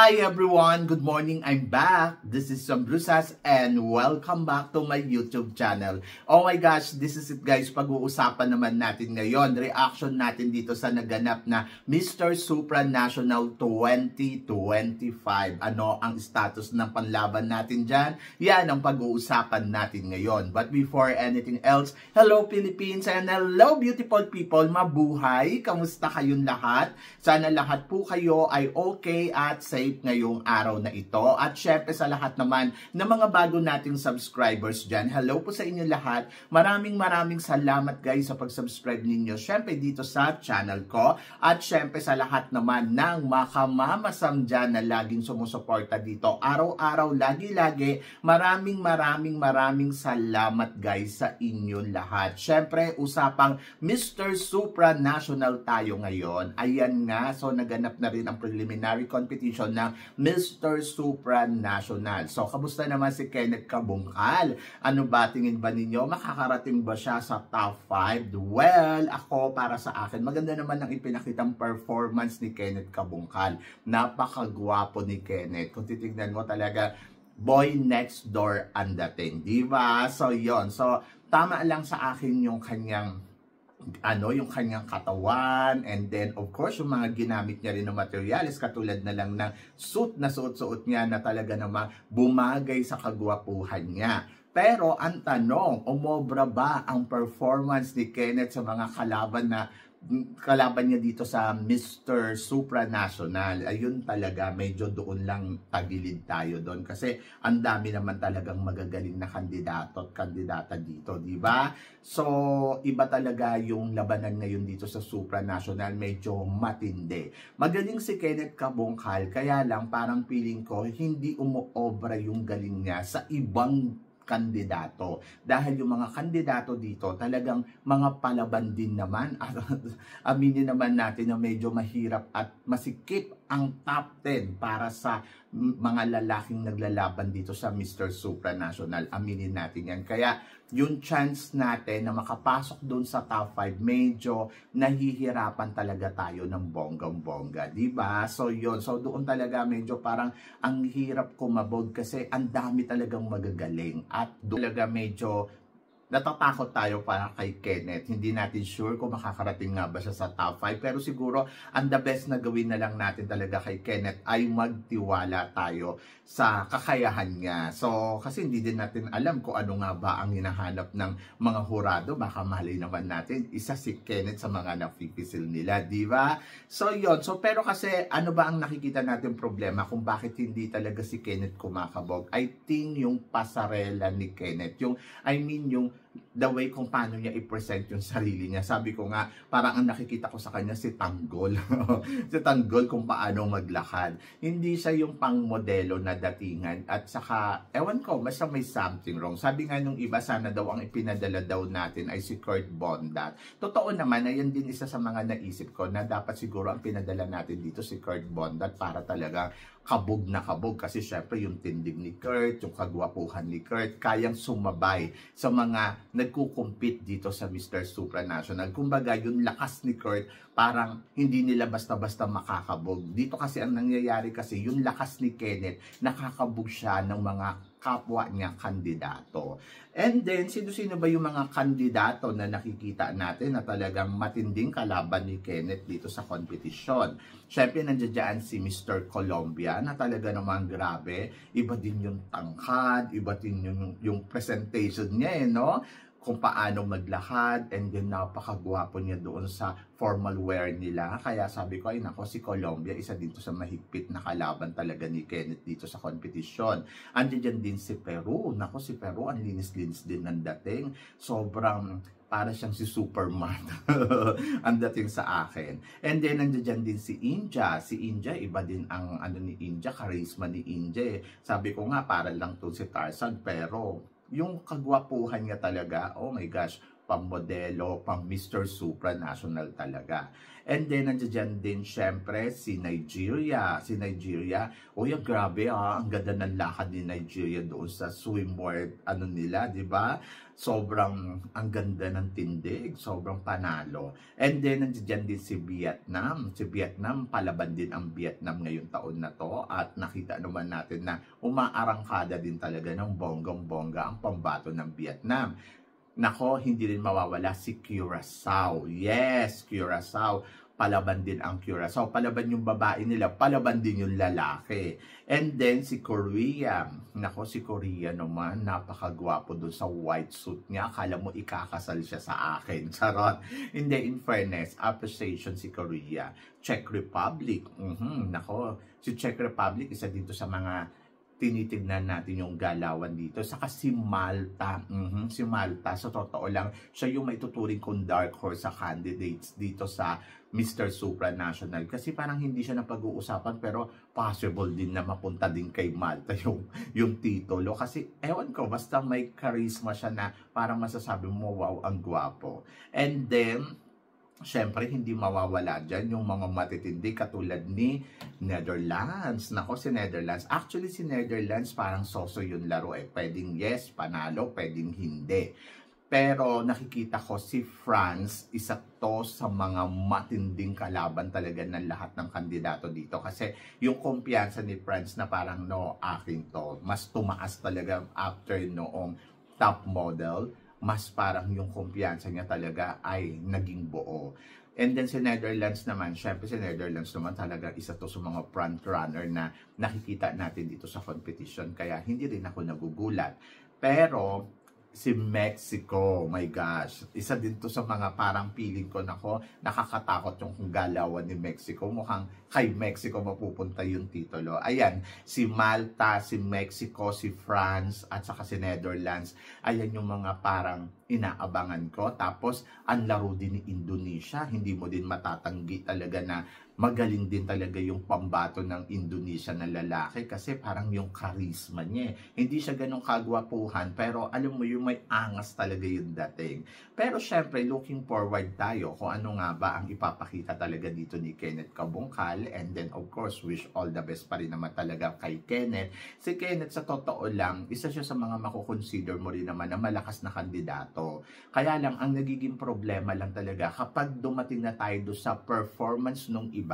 Hi everyone! Good morning! I'm back! This is Sam Brusas and welcome back to my YouTube channel. Oh my gosh! This is it guys. Pag-uusapan naman natin ngayon. Reaction natin dito sa naganap na Mr. Supranational 2025. Ano ang status ng panlaban natin dyan? Yan ang pag-uusapan natin ngayon. But before anything else, hello Philippines and hello beautiful people! Mabuhay! Kamusta kayong lahat? Sana lahat po kayo ay okay at safe ngayong araw na ito. At syempre sa lahat naman ng mga bago nating subscribers dyan, hello po sa inyo lahat. Maraming salamat guys sa pag-subscribe ninyo. Syempre dito sa channel ko. At syempre sa lahat naman ng makamamasam dyan na laging sumusuporta dito. Araw-araw, lagi-lagi. Maraming salamat guys sa inyo lahat. Syempre usapang Mr. Supranational tayo ngayon. Ayan nga, so naganap na rin ang preliminary competition ng Mr. Supranational. So, kamusta naman si Kenneth Cabungcal? Ano ba, tingin ba ninyo? Makakarating ba siya sa top 5? Well, ako, para sa akin, maganda naman ang ipinakitang performance ni Kenneth Cabungcal. Napakagwapo ni Kenneth. Kung titignan mo talaga, boy next door ang dating. Diba? So, yon. So, tama lang sa akin yung kanyang yung kanyang katawan, and then of course yung mga ginamit niya rin ng materials katulad na lang ng suit na suot-suot niya na talaga namang bumagay sa kagwapuhan niya. Pero ang tanong, umobra ba ang performance ni Kenneth sa mga kalaban niya dito sa Mr. Supranational? Ayun talaga, medyo doon lang tagilid tayo doon kasi ang dami naman talagang magagaling na kandidato at kandidata dito, di ba? So, iba talaga yung labanan ngayon dito sa Supranational, medyo matindi. Magaling si Kenneth Cabungcal, kaya lang parang feeling ko hindi umuobra yung galing niya sa ibang kandidato. Dahil yung mga kandidato dito talagang mga palaban din naman. Aminin naman natin na medyo mahirap at masikip ang top 10 para sa mga lalaking naglalaban dito sa Mr. Supranational. Aminin natin yan. Kaya yung chance natin na makapasok doon sa top 5, medyo nahihirapan talaga tayo ng bonggang-bongga. Diba? So yun. So doon talaga medyo parang ang hirap kumabog kasi ang dami talagang magagaling. At doon talaga medyo natatakot tayo para kay Kenneth. Hindi natin sure kung makakarating nga ba siya sa top 5. Pero siguro, ang the best na gawin na lang natin talaga kay Kenneth ay magtiwala tayo sa kakayahan niya. So, kasi hindi din natin alam kung ano nga ba ang hinahanap ng mga hurado. Baka malay naman natin, isa si Kenneth sa mga napipisil nila, di ba? So, yun. So, pero kasi, ano ba ang nakikita natin problema kung bakit hindi talaga si Kenneth kumakabog? I think yung pasarela ni Kenneth. Yung the way kung paano niya i-present yung sarili niya. Sabi ko nga, parang ang nakikita ko sa kanya si Tanggol. Si Tanggol kung paano maglakad. Hindi siya yung pang modelo na datingan. At saka, ewan ko, basta may something wrong. Sabi nga nung iba, sana daw ang ipinadala daw natin ay si Kurt Bondat. Totoo naman, ayan din isa sa mga naisip ko na dapat siguro ang pinadala natin dito si Kurt Bondat para talaga kabog na kabog. Kasi syempre yung tindig ni Kurt, yung kagwapuhan ni Kurt, kayang sumabay sa mga nagkukumpit dito sa Mr. Supranational. Kumbaga, yung lakas ni Kurt, parang hindi nila basta-basta makakabog. Dito kasi ang nangyayari kasi, yung lakas ni Kenneth, nakakabog siya ng mga kapwa niya kandidato. And then, sino-sino ba yung mga kandidato na nakikita natin na talagang matinding kalaban ni Kenneth dito sa kompetisyon? Siyempre, nandiyan si Mr. Colombia na talaga naman grabe. Iba din yung tangkad, iba din yung presentation niya, no? Kung paano maglakad, and then napakagwapo niya doon sa formal wear nila. Kaya sabi ko, ay nako, si Colombia, isa dito sa mahigpit na kalaban talaga ni Kenneth dito sa kompetisyon. Andiyan din si Peru. Nako, si Peru, ang linis-linis din ng dating. Sobrang para siyang si Superman ang dating sa akin. And then, nandiyan din si India. Si India, iba din ang ni India, charisma ni India. Sabi ko nga, para lang to si Tarzan, pero yung kagwapuhan niya talaga, oh my gosh, pang modelo, pang Mr. Supranational talaga. And then, nandiyan din, syempre, si Nigeria. Si Nigeria, oh yung grabe ang ganda ng lakad ni Nigeria doon sa swimwear, nila, di ba? sobrang ang ganda ng tindig, sobrang panalo. And then, nandiyan din si Vietnam. Si Vietnam, palaban din ang Vietnam ngayong taon na to. At nakita naman natin na umaarangkada din talaga ng bonggang-bongga ang pambato ng Vietnam. Nako, hindi rin mawawala si Curaçao. Yes, Curaçao. Palaban din ang Curaçao. Palaban yung babae nila, palaban din yung lalaki. And then si Korea. Nako, si Korea naman, napakagwapo doon sa white suit niya. Akala mo ikakasal siya sa akin. Charot. Hindi, in fairness, appreciation si Korea. Czech Republic. Nako, si Czech Republic, isa dito sa mga tinitignan natin yung galawan dito. Saka si Malta. Si Malta, sa totoo lang, siya yung may tuturing kong dark horse sa candidates dito sa Mr. Supranational. Kasi parang hindi siya napag-uusapan, pero possible din na mapunta din kay Malta yung titulo. Kasi ewan ko, basta may charisma siya na parang masasabi mo, wow, ang gwapo. And then, syempre, hindi mawawala dyan yung mga matitindi katulad ni Netherlands. Nako, si Netherlands. Actually, si Netherlands parang soso yung laro eh. Pwedeng yes, panalo, pwedeng hindi. Pero nakikita ko si France, isa to sa mga matinding kalaban talaga ng lahat ng kandidato dito. Kasi yung kumpiyansa ni France na parang no, akin to. Mas tumaas talaga after noong top model. Mas parang yung kumpiyansa niya talaga ay naging buo. And then si Netherlands naman, syempre si Netherlands naman talaga isa to sa mga front runner na nakikita natin dito sa competition. Kaya hindi rin ako nagugulat. Pero si Mexico, my gosh, isa din to sa mga parang feeling ko nako, nakakatakot yung galawan ni Mexico. Mukhang kay Mexico mapupunta yung titulo. Ayan, si Malta, si Mexico, si France, at saka si Netherlands. Ayan yung mga parang inaabangan ko. Tapos, ang laro din ni Indonesia. Hindi mo din matatanggi talaga na magaling din talaga yung pambato ng Indonesia na lalaki kasi parang yung charisma niya. Hindi siya ganun kagwapuhan pero alam mo yung may angas talaga yung dating. Pero syempre looking forward tayo kung ano nga ba ang ipapakita talaga dito ni Kenneth Cabungcal, and then of course wish all the best pa rin naman talaga kay Kenneth. Si Kenneth sa totoo lang, isa siya sa mga makukonsider mo rin naman na malakas na kandidato. Kaya lang ang nagiging problema lang talaga kapag dumating na tayo do sa performance nung iba,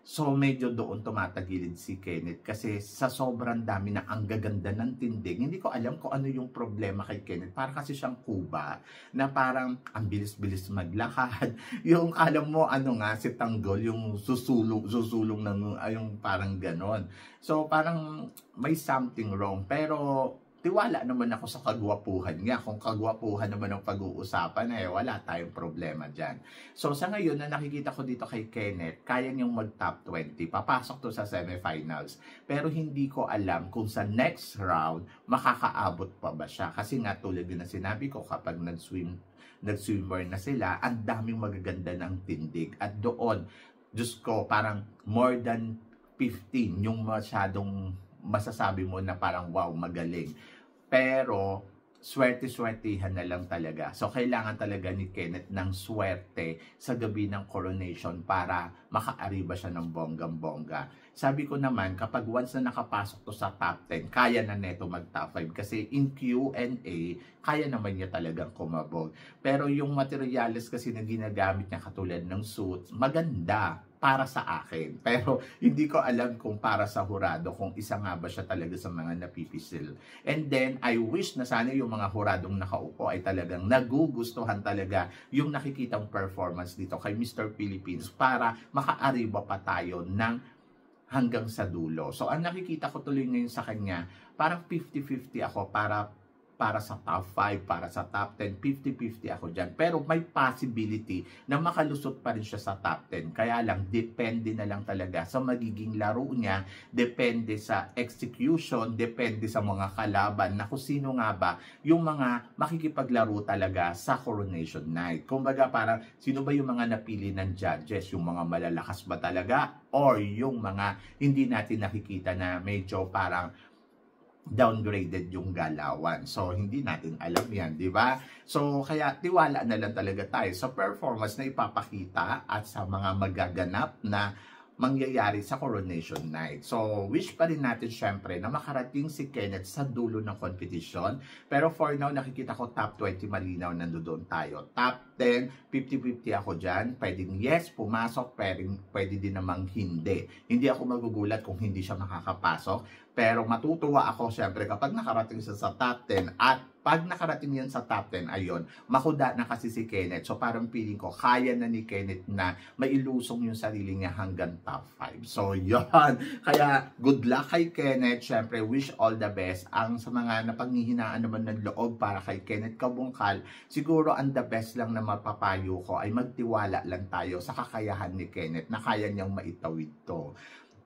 so medyo doon tumatagilid si Kenneth kasi sa sobrang dami na ang gaganda ng tindig. Hindi ko alam kung ano yung problema kay Kenneth. Para kasi siyang kuba na parang ang bilis-bilis maglakad. Yung alam mo ano nga si Tanggol, yung susulong ng yung parang ganon. So parang may something wrong pero tiwala naman ako sa kagwapuhan niya. Kung kagwapuhan naman ang pag-uusapan, eh, wala tayong problema dyan. So, sa ngayon, na nakikita ko dito kay Kenneth, kaya niyang mag-top 20. Papasok to sa semifinals. Pero hindi ko alam kung sa next round, makakaabot pa ba siya. Kasi nga, tulad din na sinabi ko, kapag nag-swimmer na sila, ang daming magaganda ng tindig. At doon, Diyos ko, parang more than 15 yung masyadong masasabi mo na parang wow, magaling. Pero swerte-swertihan na lang talaga. So kailangan talaga ni Kenneth ng swerte sa gabi ng coronation para makaariba siya ng bonggang-bongga. Sabi ko naman, kapag once na nakapasok to sa top 10, kaya na neto mag top 5 kasi in Q&A, kaya naman niya talagang kumabog. Pero yung materials kasi na ginagamit niya katulad ng suits, maganda para sa akin. Pero hindi ko alam kung para sa hurado, kung isa nga ba siya talaga sa mga napipisil. And then, I wish na sana yung mga huradong nakaupo ay talagang nagugustuhan talaga yung nakikitang performance dito kay Mr. Philippines para makaariba pa tayo ng hanggang sa dulo. So, ang nakikita ko tuloy ngayon sa kanya, parang 50-50 ako para sa top 5, para sa top 10, 50-50 ako dyan. Pero may possibility na makalusot pa rin siya sa top 10. Kaya lang, depende na lang talaga sa magiging laro niya, depende sa execution, depende sa mga kalaban na kung sino nga ba yung mga makikipaglaro talaga sa Coronation Night. Kumbaga parang, sino ba yung mga napili ng judges? Yung mga malalakas ba talaga? Or yung mga hindi natin nakikita na medyo parang downgraded yung galawan. So, hindi natin alam yan, di ba? So, kaya tiwala na lang talaga tayo sa performance na ipapakita at sa mga magaganap na mangyayari sa Coronation Night. So, wish pa rin natin syempre na makarating si Kenneth sa dulo ng competition. Pero for now, nakikita ko top 20 malinaw nandoon tayo. Top 10, 50-50 ako dyan. Pwedeng yes, pumasok, pwede din namang hindi. Hindi ako magugulat kung hindi siya makakapasok. Pero matutuwa ako syempre kapag nakarating siya sa top 10 at pag nakarating yan sa top 10, ayun, makuda na kasi si Kenneth. So parang feeling ko, kaya na ni Kenneth na mailusong yung sarili niya hanggang top 5. So yun, kaya good luck kay Kenneth. Syempre, wish all the best. Ang sa mga napanghihinaan naman ng loob para kay Kenneth Kabungkal, siguro ang the best lang na mapapayo ko ay magtiwala lang tayo sa kakayahan ni Kenneth na kaya niyang maitawid to.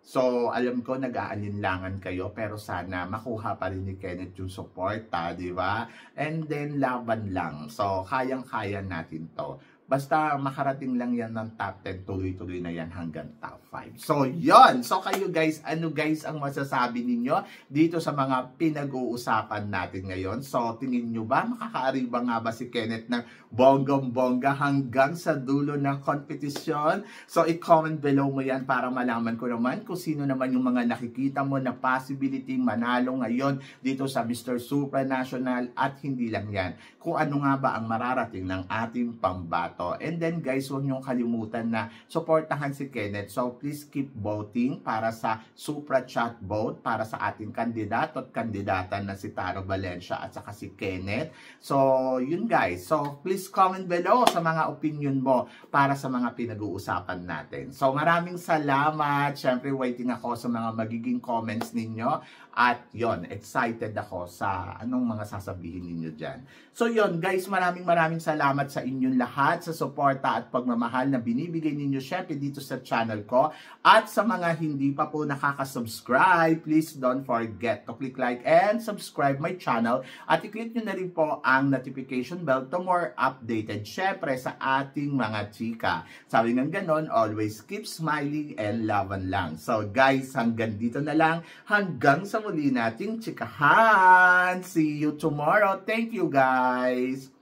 So, alam ko nag-aalinlangan kayo pero sana makuha pa rin ni Kenneth yung suporta, di ba? And then, laban lang. So, kayang-kaya natin to. Basta makarating lang yan ng top 10, tuloy-tuloy na yan hanggang top 5. So, yon. So, kayo guys, ano guys ang masasabi ninyo dito sa mga pinag-uusapan natin ngayon? So, tingin nyo ba, makakaariba nga ba si Kenneth ng bonggang-bongga hanggang sa dulo ng competition? So, i-comment below mo yan para malaman ko naman kung sino naman yung mga nakikita mo na possibility manalo ngayon dito sa Mr. Supranational at hindi lang yan. Kung ano nga ba ang mararating ng ating pambato. And then guys, huwag niyong kalimutan na suportahan si Kenneth. So please keep voting para sa Supra Chat vote para sa ating kandidato at kandidata na si Taro Valencia at saka si Kenneth. So yun guys. So please comment below sa mga opinion mo para sa mga pinag-uusapan natin. So maraming salamat. Syempre waiting ako sa mga magiging comments ninyo. At yon, excited ako sa anong mga sasabihin ninyo dyan. So yon guys, maraming salamat sa inyong lahat sa suporta at pagmamahal na binibigay ninyo syempre dito sa channel ko. At sa mga hindi pa po nakaka-subscribe, please don't forget to click like and subscribe my channel. At i-click nyo na rin po ang notification bell to more updated syempre sa ating mga chika. Sabi ng ganon, always keep smiling and laban lang. So guys, hanggang dito na lang. Hanggang sa muli nating chikahan. See you tomorrow. Thank you guys.